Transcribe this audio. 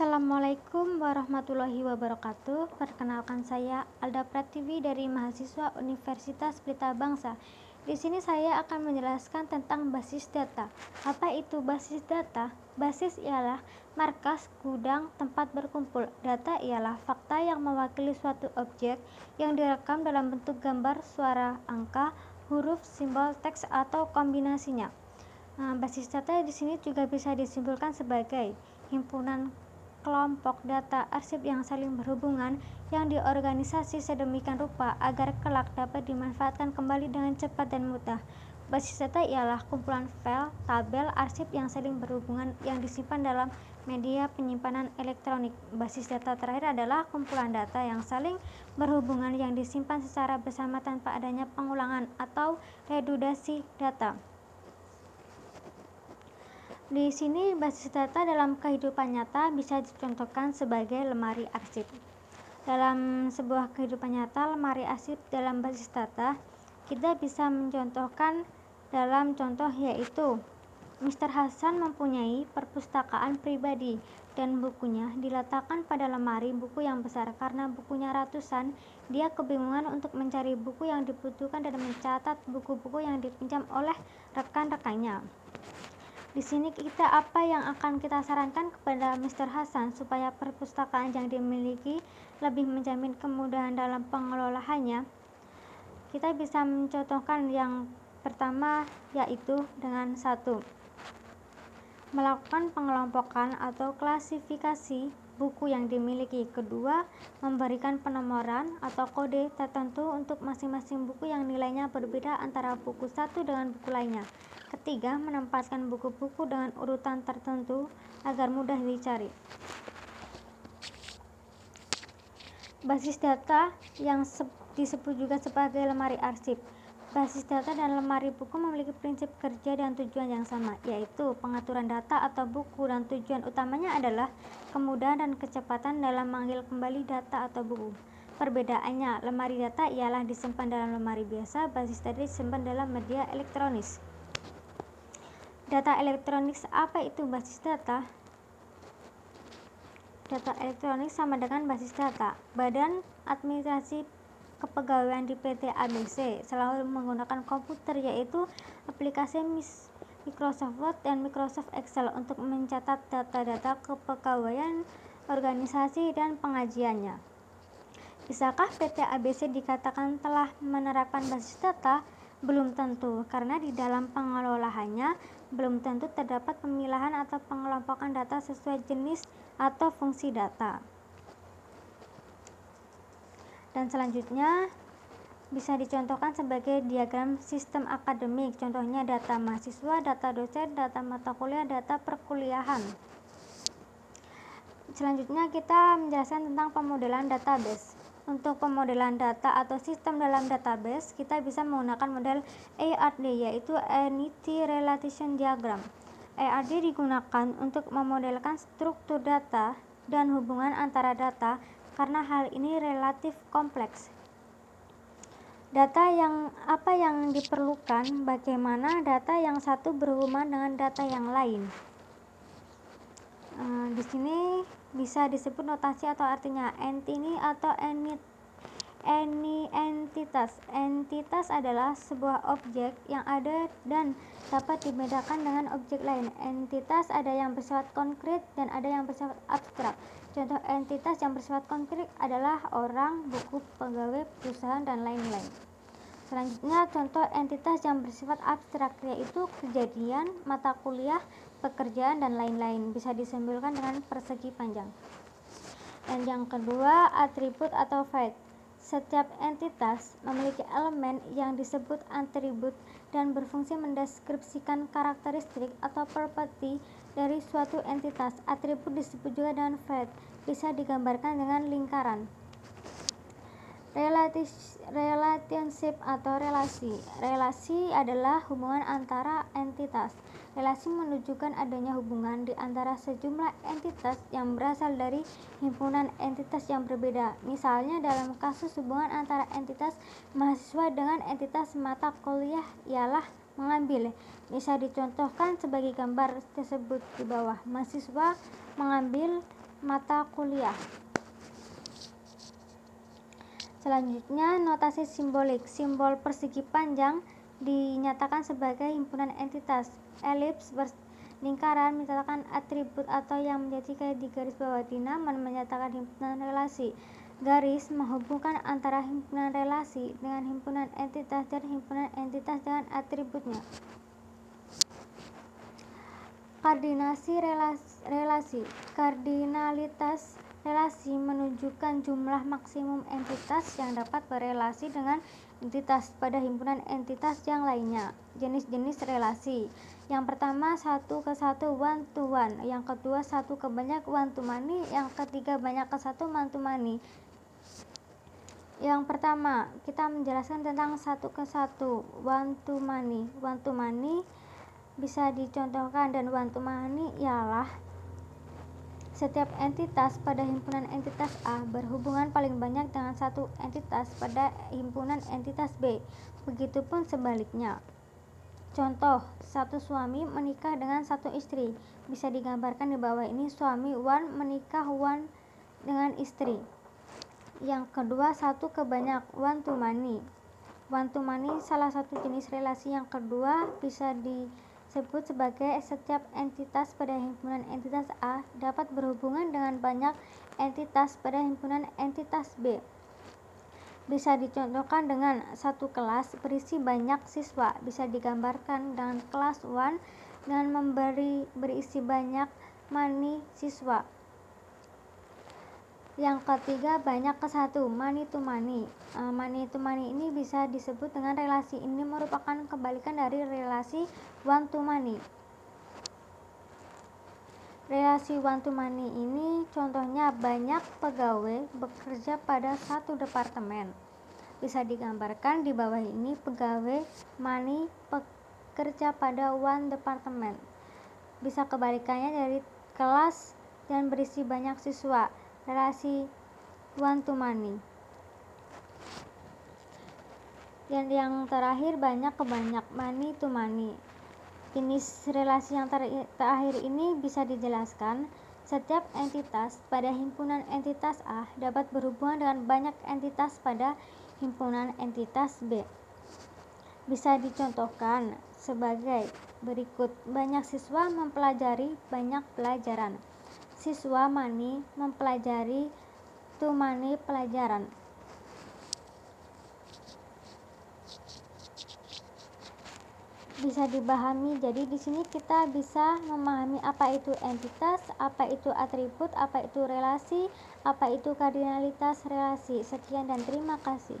Assalamualaikum warahmatullahi wabarakatuh. Perkenalkan, saya Alda Pratiwi dari mahasiswa Universitas Pelita Bangsa. Di sini saya akan menjelaskan tentang basis data. Apa itu basis data? Basis ialah markas, gudang, tempat berkumpul. Data ialah fakta yang mewakili suatu objek yang direkam dalam bentuk gambar, suara, angka, huruf, simbol, teks, atau kombinasinya. Basis data di sini juga bisa disimpulkan sebagai himpunan kelompok data arsip yang saling berhubungan yang diorganisasi sedemikian rupa agar kelak dapat dimanfaatkan kembali dengan cepat dan mudah. Basis data ialah kumpulan file, tabel, arsip yang saling berhubungan yang disimpan dalam media penyimpanan elektronik. Basis data terakhir adalah kumpulan data yang saling berhubungan yang disimpan secara bersama tanpa adanya pengulangan atau redundasi data. Di sini basis data dalam kehidupan nyata bisa dicontohkan sebagai lemari arsip. Dalam sebuah kehidupan nyata, lemari arsip dalam basis data kita bisa mencontohkan dalam contoh yaitu Mr. Hasan mempunyai perpustakaan pribadi dan bukunya diletakkan pada lemari buku yang besar. Karena bukunya ratusan, dia kebingungan untuk mencari buku yang dibutuhkan dan mencatat buku-buku yang dipinjam oleh rekan-rekannya. Di sini apa yang akan kita sarankan kepada Mr. Hasan supaya perpustakaan yang dimiliki lebih menjamin kemudahan dalam pengelolaannya. Kita bisa mencontohkan yang pertama yaitu dengan 1. Melakukan pengelompokan atau klasifikasi buku yang dimiliki. Kedua, memberikan penomoran atau kode tertentu untuk masing-masing buku yang nilainya berbeda antara buku satu dengan buku lainnya. Ketiga, menempatkan buku-buku dengan urutan tertentu agar mudah dicari. Basis data yang disebut juga sebagai lemari arsip. Basis data dan lemari buku memiliki prinsip kerja dan tujuan yang sama, yaitu pengaturan data atau buku, dan tujuan utamanya adalah kemudahan dan kecepatan dalam mengambil kembali data atau buku. Perbedaannya, lemari data ialah disimpan dalam lemari biasa, basis data disimpan dalam media elektronis. Data elektronik, apa itu basis data? Data elektronik sama dengan basis data. Badan Administrasi Kepegawaian di PT ABC selalu menggunakan komputer, yaitu aplikasi Microsoft Word dan Microsoft Excel untuk mencatat data-data kepegawaian organisasi dan pengajiannya. Bisakah PT ABC dikatakan telah menerapkan basis data? Belum tentu, karena di dalam pengelolaannya belum tentu terdapat pemilahan atau pengelompokan data sesuai jenis atau fungsi data. Dan selanjutnya bisa dicontohkan sebagai diagram sistem akademik. Contohnya data mahasiswa, data dosen, data mata kuliah, data perkuliahan. Selanjutnya kita menjelaskan tentang pemodelan database. Untuk pemodelan data atau sistem dalam database, kita bisa menggunakan model ARD, yaitu Entity Relation Diagram. ARD digunakan untuk memodelkan struktur data dan hubungan antara data karena hal ini relatif kompleks. Apa yang diperlukan, bagaimana data yang satu berhubungan dengan data yang lain. Di sini bisa disebut notasi atau artinya entity atau entitas. Entitas adalah sebuah objek yang ada dan dapat dibedakan dengan objek lain. Entitas ada yang bersifat konkret dan ada yang bersifat abstrak. Contoh entitas yang bersifat konkret adalah orang, buku, pegawai, perusahaan, dan lain-lain. Selanjutnya, contoh entitas yang bersifat abstrak yaitu kejadian, mata kuliah, pekerjaan, dan lain-lain. Bisa disimpulkan dengan persegi panjang. Dan yang kedua, atribut atau fact. Setiap entitas memiliki elemen yang disebut atribut dan berfungsi mendeskripsikan karakteristik atau properti dari suatu entitas. Atribut disebut juga dengan fact. Bisa digambarkan dengan lingkaran. Relationship atau relasi. Relasi adalah hubungan antara entitas. Relasi menunjukkan adanya hubungan di antara sejumlah entitas yang berasal dari himpunan entitas yang berbeda. Misalnya dalam kasus hubungan antara entitas mahasiswa dengan entitas mata kuliah ialah mengambil. Bisa dicontohkan sebagai gambar tersebut di bawah. Mahasiswa mengambil mata kuliah. Selanjutnya, notasi simbolik. Simbol persegi panjang dinyatakan sebagai himpunan entitas. Elips lingkaran menyatakan atribut atau yang menjadi di garis bawah. Dinamon menyatakan himpunan relasi. Garis menghubungkan antara himpunan relasi dengan himpunan entitas dan himpunan entitas dengan atributnya. Koordinasi relasi. Kardinalitas relasi menunjukkan jumlah maksimum entitas yang dapat berelasi dengan entitas pada himpunan entitas yang lainnya. Jenis-jenis relasi. Yang pertama, 1 ke 1 one to one. Yang kedua, 1 ke banyak one to many. Yang ketiga, banyak ke 1 one to many. Yang pertama, kita menjelaskan tentang 1 ke 1 one to many. One to many bisa dicontohkan, dan one to many ialah setiap entitas pada himpunan entitas A berhubungan paling banyak dengan satu entitas pada himpunan entitas B. Begitupun sebaliknya. Contoh, satu suami menikah dengan satu istri. Bisa digambarkan di bawah ini. Suami one menikah one dengan istri. Yang kedua, 1 ke banyak one to many. One to many salah satu jenis relasi yang kedua, bisa disebut sebagai setiap entitas pada himpunan entitas A dapat berhubungan dengan banyak entitas pada himpunan entitas B. Bisa dicontohkan dengan satu kelas berisi banyak siswa. Bisa digambarkan dengan kelas 1 dengan berisi banyak many siswa. Yang ketiga, banyak ke 1 many to many. Many to many ini bisa disebut dengan relasi ini merupakan kebalikan dari relasi one to many. Relasi one to many ini contohnya banyak pegawai bekerja pada satu departemen. Bisa digambarkan di bawah ini. Pegawai many bekerja pada one departemen. Bisa kebalikannya dari kelas dan berisi banyak siswa. Relasi one to many. Dan yang terakhir, banyak ke banyak many to many. Jenis relasi yang terakhir ini bisa dijelaskan. Setiap entitas pada himpunan entitas A dapat berhubungan dengan banyak entitas pada himpunan entitas B. Bisa dicontohkan sebagai berikut. Banyak siswa mempelajari banyak pelajaran. Siswa many mempelajari to many pelajaran. Bisa dipahami. Jadi di sini kita bisa memahami apa itu entitas, apa itu atribut, apa itu relasi, apa itu kardinalitas relasi. Sekian dan terima kasih.